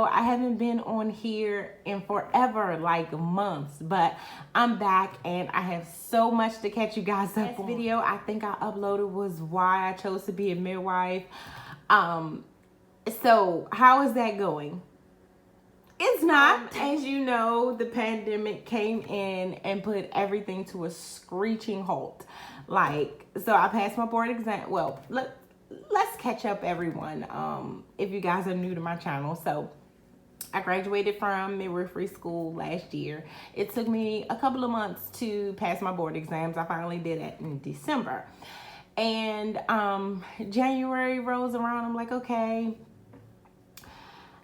I haven't been on here in forever, like months, but I'm back and I have so much to catch you guys up on. This video I think I uploaded was why I chose to be a midwife. So how is that going? It's not. As you know, the pandemic came in and put everything to a screeching halt. So I passed my board exam. Well, let's catch up, everyone, if you guys are new to my channel. So I graduated from midwifery school last year. It took me a couple of months to pass my board exams. I finally did it in December. And January rolls around. I'm like, okay,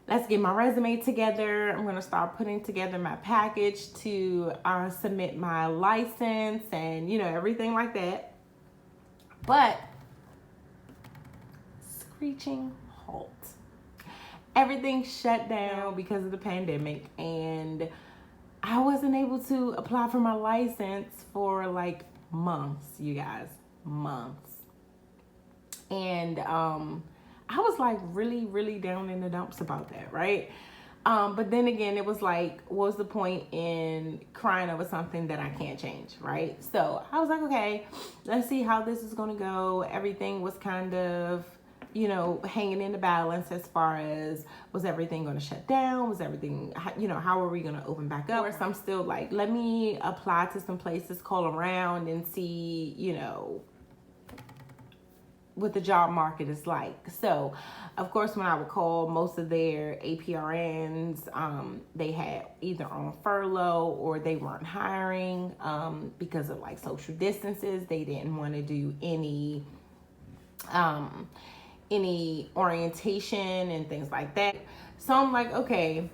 let's get my resume together. I'm gonna start putting together my package to submit my license and, you know, everything like that. But screeching halt. Everything shut down because of the pandemic, and I wasn't able to apply for my license for like months, you guys, months. And I was like really down in the dumps about that, right? But then again, it was like, what's the point in crying over something that I can't change, right? So I was like, okay, let's see how this is gonna go. Everything was kind of, you know, hanging in the balance as far as, was everything going to shut down? Was everything, you know, how are we going to open back up? Or so I'm still like, let me apply to some places, call around and see, you know, what the job market is like. So of course, when I would call, most of their APRNs, they had either on furlough or they weren't hiring because of like social distances. They didn't want to do any orientation and things like that. So I'm like, okay,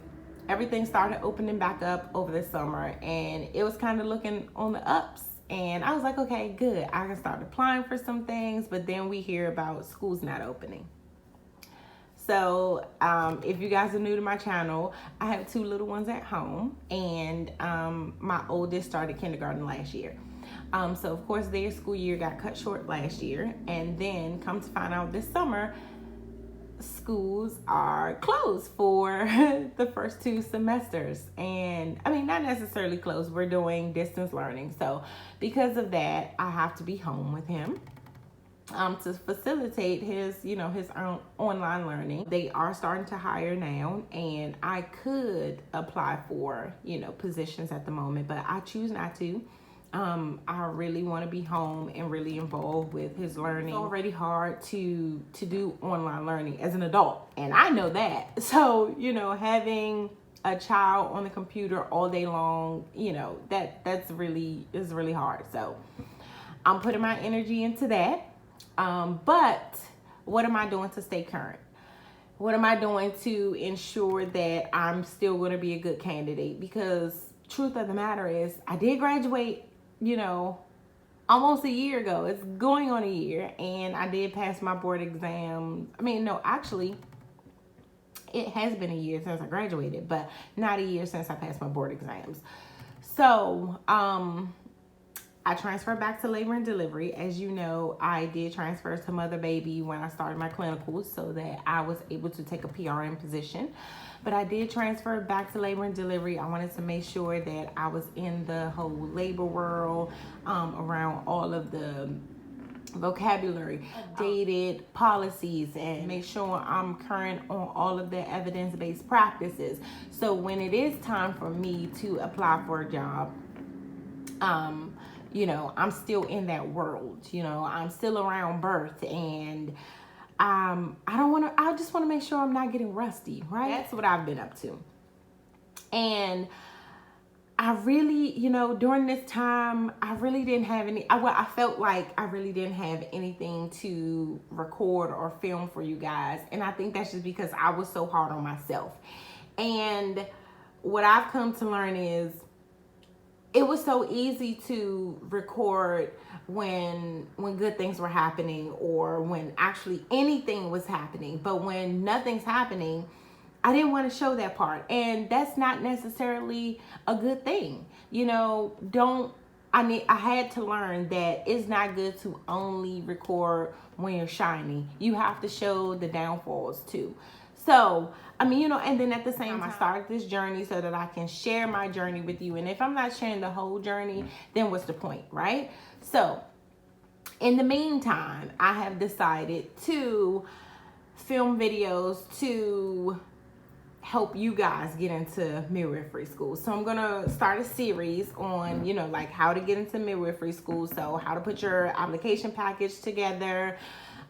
everything started opening back up over the summer and it was kind of looking on the ups. And I was like, okay, good. I can start applying for some things, but then we hear about schools not opening. So if you guys are new to my channel, I have 2 little ones at home, and my oldest started kindergarten last year. So of course their school year got cut short last year, and then come to find out this summer, schools are closed for the first 2 semesters. And I mean, not necessarily closed, we're doing distance learning. So because of that, I have to be home with him to facilitate his, you know, his own online learning. They are starting to hire now, and I could apply for, you know, positions at the moment, but I choose not to. I really want to be home and really involved with his learning. It's already hard to do online learning as an adult, and I know that. So, you know, having a child on the computer all day long, you know, is really hard. So I'm putting my energy into that. But what am I doing to stay current? What am I doing to ensure that I'm still going to be a good candidate? Because truth of the matter is, I did graduate, you know, almost a year ago. It's going on a year, and I did pass my board exam. I mean, no, actually, it has been a year since I graduated, but not a year since I passed my board exams. So, I transferred back to labor and delivery. As you know, I did transfer to mother baby when I started my clinicals so that I was able to take a PRN position. But I did transfer back to labor and delivery. I wanted to make sure that I was in the whole labor world, around all of the vocabulary, updated policies, and make sure I'm current on all of the evidence-based practices. So when it is time for me to apply for a job, you know, I'm still in that world. You know, I'm still around birth, and I just want to make sure I'm not getting rusty, right? That's what I've been up to. And I really, you know, during this time, I really didn't have I felt like I really didn't have anything to record or film for you guys. And I think that's just because I was so hard on myself. And what I've come to learn is, it was so easy to record when good things were happening, or when actually anything was happening. But when nothing's happening, I didn't want to show that part. And that's not necessarily a good thing. You know, I had to learn that it's not good to only record when you're shining. You have to show the downfalls too. So, I mean, and then at the same time, I started this journey so that I can share my journey with you. And if I'm not sharing the whole journey, then what's the point, right? So, in the meantime, I have decided to film videos to help you guys get into midwifery school. So I'm gonna start a series on, like how to get into midwifery school. So how to put your application package together,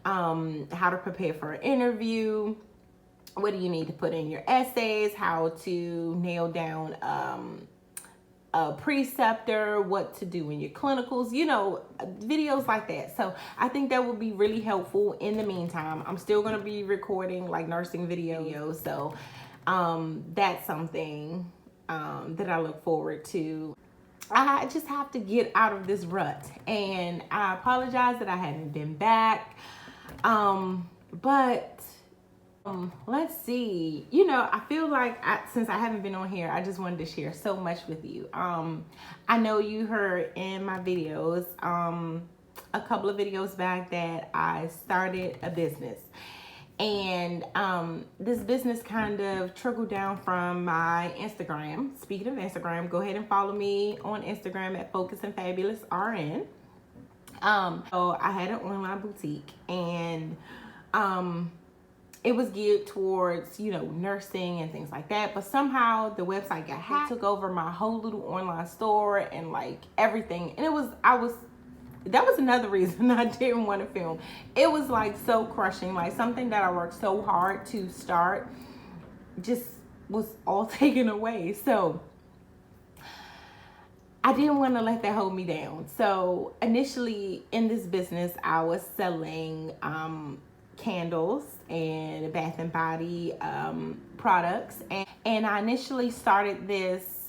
how to prepare for an interview, what do you need to put in your essays, how to nail down a preceptor, what to do in your clinicals, videos like that. So I think that would be really helpful. In the meantime, I'm still going to be recording like nursing videos. So that's something that I look forward to. I just have to get out of this rut, and I apologize that I haven't been back. But let's see, I feel like since I haven't been on here, I just wanted to share so much with you. I know you heard in my videos, a couple of videos back, that I started a business. And this business kind of trickled down from my Instagram. Speaking of Instagram, go ahead and follow me on Instagram at FocusedandfabulousRN. So I had an online boutique, and it was geared towards, nursing and things like that. But somehow the website got hacked, took over my whole little online store and like everything. And that was another reason I didn't want to film. It was like so crushing, like something that I worked so hard to start just was all taken away. So I didn't want to let that hold me down. So initially in this business, I was selling candles and Bath and Body products, and I initially started this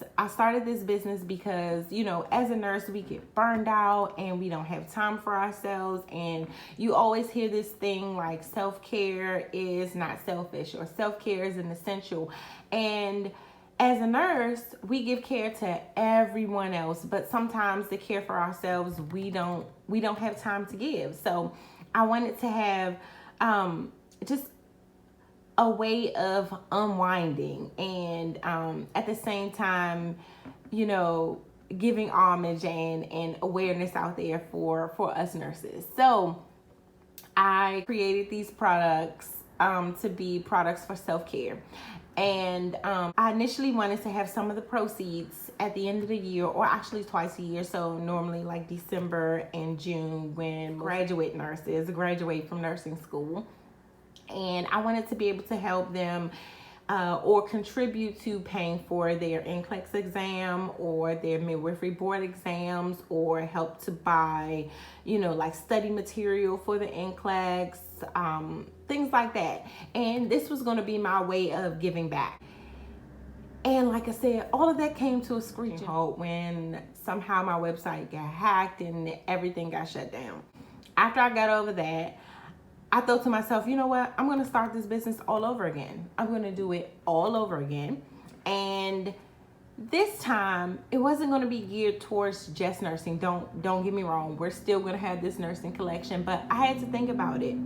business because as a nurse we get burned out and we don't have time for ourselves, and you always hear this thing like self-care is not selfish, or self-care is an essential. And as a nurse, we give care to everyone else, but sometimes the care for ourselves we don't have time to give. So I wanted to have just a way of unwinding, and at the same time, giving homage and awareness out there for us nurses. So I created these products to be products for self-care. And I initially wanted to have some of the proceeds at the end of the year, or actually twice a year. So normally like December and June, when graduate nurses graduate from nursing school. And I wanted to be able to help them or contribute to paying for their NCLEX exam or their midwifery board exams, or help to buy, like study material for the NCLEX, things like that. And this was going to be my way of giving back. And like I said, all of that came to a screeching halt when somehow my website got hacked and everything got shut down. After I got over that, I thought to myself, you know what? I'm going to start this business all over again. I'm going to do it all over again. And this time, it wasn't going to be geared towards just nursing. Don't get me wrong. We're still going to have this nursing collection, but I had to think about it.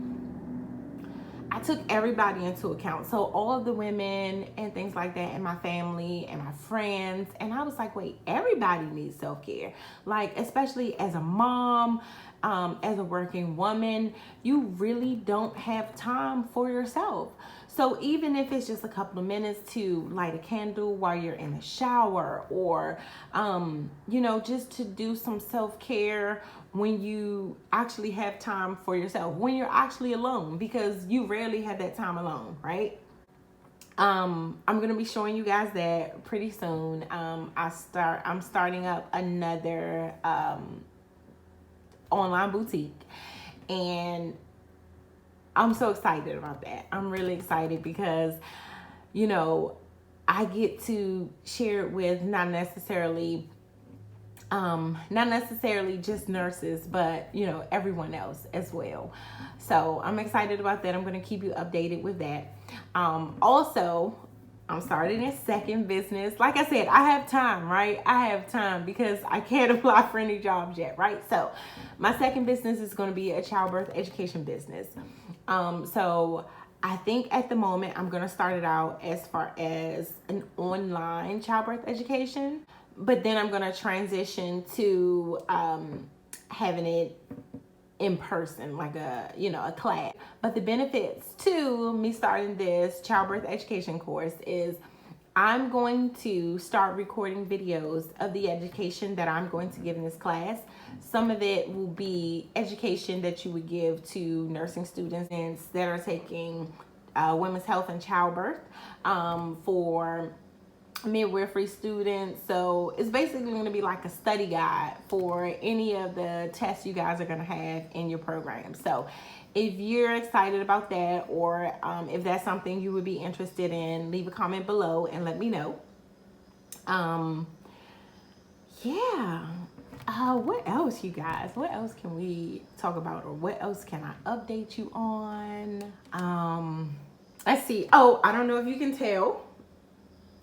I took everybody into account. So all of the women and things like that, and my family and my friends. And I was like, wait, everybody needs self-care. Like, especially as a mom, as a working woman, you really don't have time for yourself. So even if it's just a couple of minutes to light a candle while you're in the shower, or, just to do some self-care when you actually have time for yourself, when you're actually alone, because you rarely have that time alone, right? I'm going to be showing you guys that pretty soon. I'm starting up another, online boutique, and I'm so excited about that. I'm really excited because, I get to share it with not necessarily just nurses, but everyone else as well. So I'm excited about that. I'm going to keep you updated with that. Also, I'm starting a second business. Like I said, I have time, right? I have time because I can't apply for any jobs yet, right? So my second business is going to be a childbirth education business. So I think at the moment I'm going to start it out as far as an online childbirth education, but then I'm going to transition to having it in person, like a class. But the benefits to me starting this childbirth education course is I'm going to start recording videos of the education that I'm going to give in this class. Some of it will be education that you would give to nursing students that are taking women's health and childbirth, for midwifery students. So it's basically going to be like a study guide for any of the tests you guys are going to have in your program. So if you're excited about that, or if that's something you would be interested in, leave a comment below and let me know. Yeah. What else, you guys? What else can we talk about, or what else can I update you on? Let's see. Oh, I don't know if you can tell.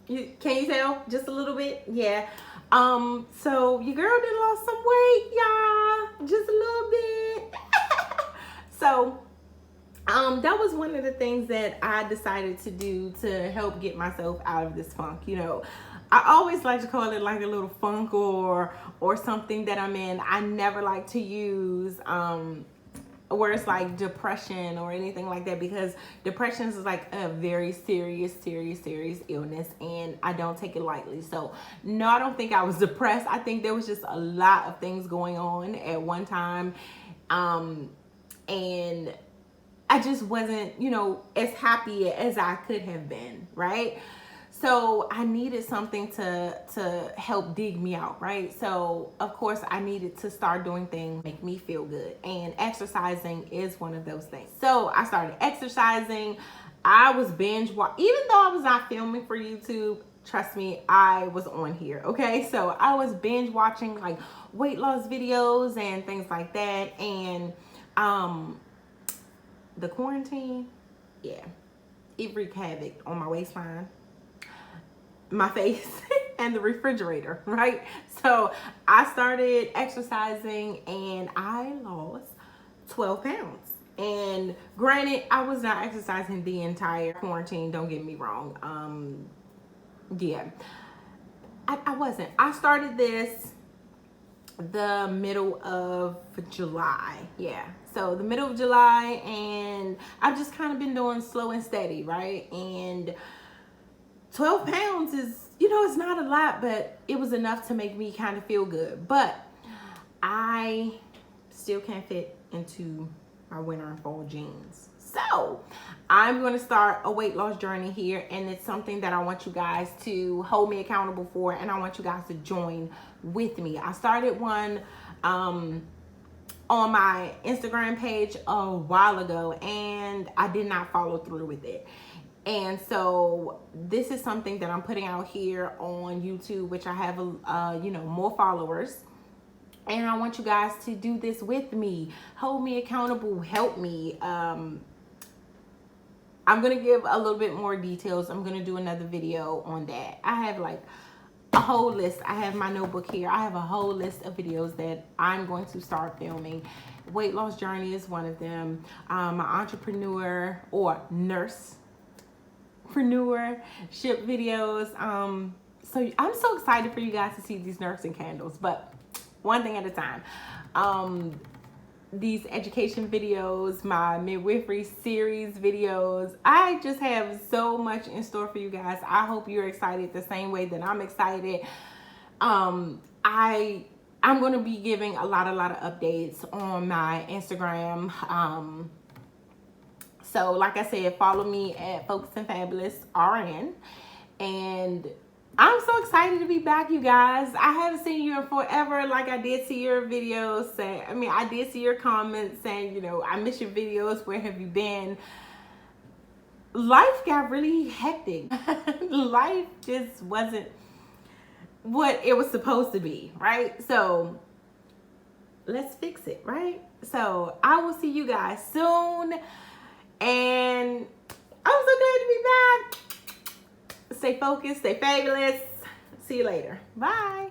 Can you tell just a little bit? Yeah. So your girl done lost some weight, y'all. Just a little bit. So that was one of the things that I decided to do to help get myself out of this funk. You know, I always like to call it like a little funk or something that I'm in. I never like to use where it's like depression or anything like that, because depression is like a very serious illness, and I don't take it lightly. So no, I don't think I was depressed. I think there was just a lot of things going on at one time, and I just wasn't, you know, as happy as I could have been, right? So I needed something to help dig me out, right? So of course I needed to start doing things make me feel good, and exercising is one of those things. So I started exercising. I was binge watching, even though I was not filming for YouTube. Trust me, I was on here, okay? So I was binge watching like weight loss videos and things like that, and the quarantine, yeah, it wreaked havoc on my waistline, my face, and the refrigerator, right? So I started exercising and I lost 12 pounds. And granted, I was not exercising the entire quarantine, don't get me wrong. Yeah, I wasn't. I started this the middle of July. Yeah, so the middle of July, and I've just kind of been doing slow and steady, right? And 12 pounds is, you know, it's not a lot, but it was enough to make me kind of feel good. But I still can't fit into my winter and fall jeans. So I'm going to start a weight loss journey here, and it's something that I want you guys to hold me accountable for, and I want you guys to join with me. I started one on my Instagram page a while ago, and I did not follow through with it. And so this is something that I'm putting out here on YouTube, which I have, you know, more followers. And I want you guys to do this with me. Hold me accountable. Help me. I'm going to give a little bit more details. I'm going to do another video on that. I have like a whole list. I have my notebook here. I have a whole list of videos that I'm going to start filming. Weight loss journey is one of them. My entrepreneur or nurse entrepreneurship videos. So I'm so excited for you guys to see these nursing candles, but one thing at a time. These education videos, my midwifery series videos, I just have so much in store for you guys. I hope you're excited the same way that I'm excited. I'm going to be giving a lot of updates on my Instagram. So like I said, follow me at FocusedandFabulousRN. And I'm so excited to be back, you guys. I haven't seen you in forever. Like, I did see your videos I did see your comments saying, you know, I miss your videos. Where have you been? Life got really hectic. Life just wasn't what it was supposed to be, right? So let's fix it, right? So I will see you guys soon. And I'm so glad to be back. Stay focused, stay fabulous. See you later. Bye.